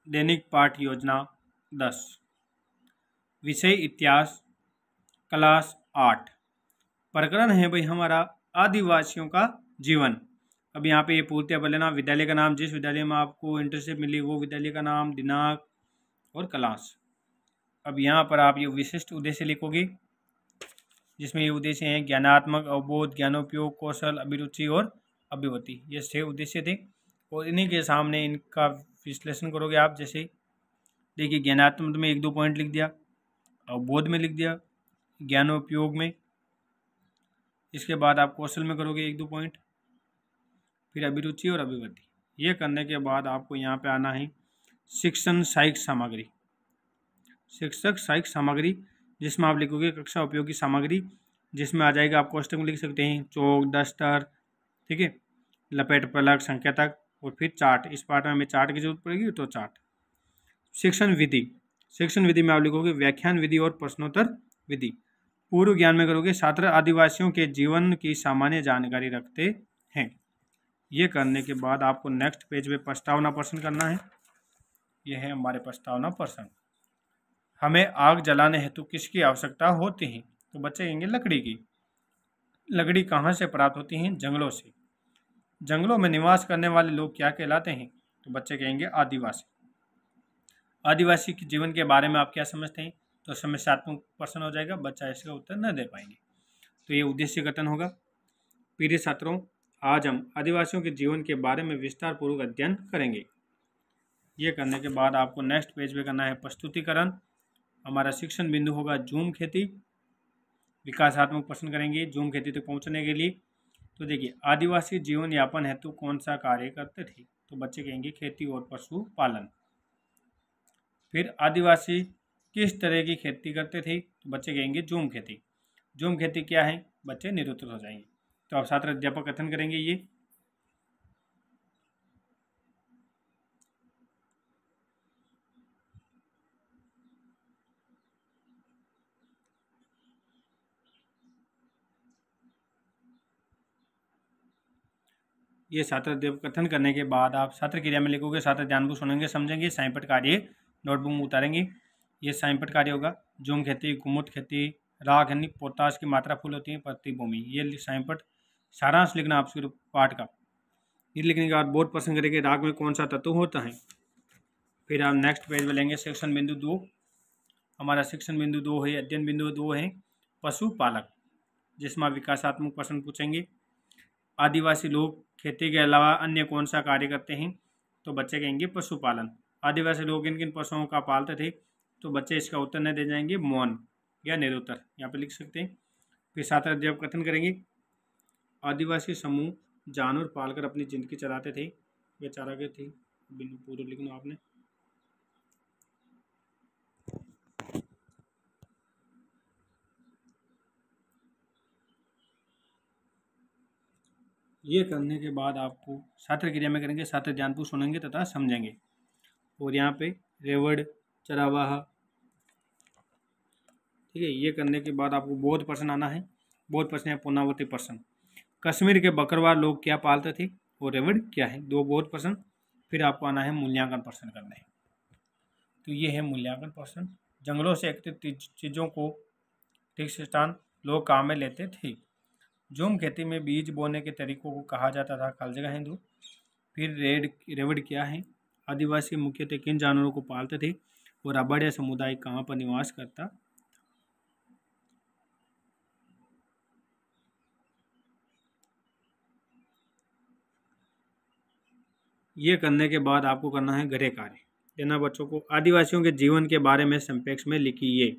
दैनिक पाठ योजना 10, विषय इतिहास, क्लास 8। प्रकरण है भाई हमारा आदिवासियों का जीवन। अब यहाँ पे ये पूर्णतः बोले ना, विद्यालय का नाम, जिस विद्यालय में आपको इंटर्नशिप मिली वो विद्यालय का नाम, दिनांक और क्लास। अब यहाँ पर आप ये विशिष्ट उद्देश्य लिखोगे, जिसमें ये उद्देश्य हैं ज्ञानात्मक, अवबोध, ज्ञानोपयोग, कौशल, अभिरुचि और अभिव्यक्ति। ये 6 उद्देश्य थे और इन्हीं के सामने इनका विश्लेषण करोगे आप। जैसे देखिए, ज्ञानात्मक में 1-2 पॉइंट लिख दिया, अवबोध में लिख दिया, ज्ञानोपयोग में, इसके बाद आप कौशल में करोगे 1-2 पॉइंट, फिर अभिरुचि और अभिव्यक्ति। ये करने के बाद आपको यहाँ पे आना है शिक्षण सहायक सामग्री, शिक्षक सहायक सामग्री, जिसमें आप लिखोगे कक्षा उपयोगी सामग्री, जिसमें आ जाएगा आप कोष्टक में लिख सकते हैं चौक, डस्टर, ठीक है, लपेट फलक, संकेतक और फिर चार्ट। इस पार्ट में हमें चार्ट की जरूरत पड़ेगी तो चार्ट। शिक्षण विधि, शिक्षण विधि में आप लिखोगे व्याख्यान विधि और प्रश्नोत्तर विधि। पूर्व ज्ञान में करोगे छात्र आदिवासियों के जीवन की सामान्य जानकारी रखते हैं। ये करने के बाद आपको नेक्स्ट पेज पे प्रस्तावना प्रश्न करना है। यह है हमारे प्रस्तावना प्रश्न। हमें आग जलाने हेतु किसकी आवश्यकता होती है? तो बच्चे कहेंगे लकड़ी की। लकड़ी कहाँ से प्राप्त होती हैं? जंगलों से। जंगलों में निवास करने वाले लोग क्या कहलाते हैं? तो बच्चे कहेंगे आदिवासी। आदिवासी के जीवन के बारे में आप क्या समझते हैं? तो समस्यात्मक प्रश्न हो जाएगा, बच्चा इसका उत्तर न दे पाएंगे। तो ये उद्देश्य कथन होगा। प्रिय छात्रों, आज हम आदिवासियों के जीवन के बारे में विस्तार पूर्वक अध्ययन करेंगे। ये करने के बाद आपको नेक्स्ट पेज पे करना है प्रस्तुतिकरण। हमारा शिक्षण बिंदु होगा झूम खेती। विकासात्मक प्रश्न करेंगे झूम खेती तक पहुंचने के लिए। तो देखिए, आदिवासी जीवन यापन हेतु कौन सा कार्य करते थे? तो बच्चे कहेंगे खेती और पशुपालन। फिर आदिवासी किस तरह की खेती करते थे? तो बच्चे कहेंगे झूम खेती। झूम खेती क्या है? बच्चे निरुत्तर हो जाएंगे। तो अब छात्र अध्यापक कथन करेंगे। ये छात्र अध्यापक कथन करने के बाद आप छात्र क्रिया में लिखोगे, छात्र ध्यानपूर्वक सुनेंगे, समझेंगे, साइंपट कार्य नोटबुक में उतारेंगे। ये साइंपट कार्य होगा। झूम खेती, कुमुद खेती, राख यानी पोटाश की मात्रा फुल होती है प्रतिभूमि। ये साइंपट सारांश लिखना आपके पाठ का। ये लिखने के बाद बोर्ड प्रश्न करेंगे राग में कौन सा तत्व होता है। फिर आप नेक्स्ट पेज में लेंगे सेक्शन बिंदु 2। हमारा सेक्शन बिंदु 2 है, अध्ययन बिंदु 2 है पशुपालक, जिसमें विकासात्मक प्रश्न पूछेंगे। आदिवासी लोग खेती के अलावा अन्य कौन सा कार्य करते हैं? तो बच्चे कहेंगे पशुपालन। आदिवासी लोग किन किन पशुओं का पालते थे? तो बच्चे इसका उत्तर नहीं दे जाएंगे, मौन या निरुत्तर, यहाँ पे लिख सकते हैं। फिर छात्र अध्यापक कथन करेंगे आदिवासी समूह जानवर पालकर अपनी जिंदगी चलाते थे। वे चारागाह थे। बिंदु पूरा लिखना आपने। ये करने के बाद आपको छात्र क्रिया में करेंगे, छात्र ध्यानपूर्वक सुनेंगे तथा समझेंगे। और यहाँ पे रेवड़, चरावाह, ठीक है। ये करने के बाद आपको बोध प्रश्न आना है। बोध प्रश्न है पुनरावृत्ति प्रश्न। कश्मीर के बकरवाल लोग क्या पालते थे और रेवड़ क्या है? 2 बोध प्रश्न। फिर आपको आना है मूल्यांकन प्रश्न करना है। तो ये है मूल्यांकन प्रश्न। जंगलों से एकत्रित चीज़ों को ठीक से स्थान लोग काम में लेते थे। झूम खेती में बीज बोने के तरीकों को कहा जाता था खाली जगह हिंदू। फिर रेवड़ क्या है? आदिवासी मुख्यतः किन जानवरों को पालते थे और आबाड़िया समुदाय कहाँ पर निवास करता? ये करने के बाद आपको करना है गृह कार्य। देना बच्चों को आदिवासियों के जीवन के बारे में संक्षेप में लिखिए।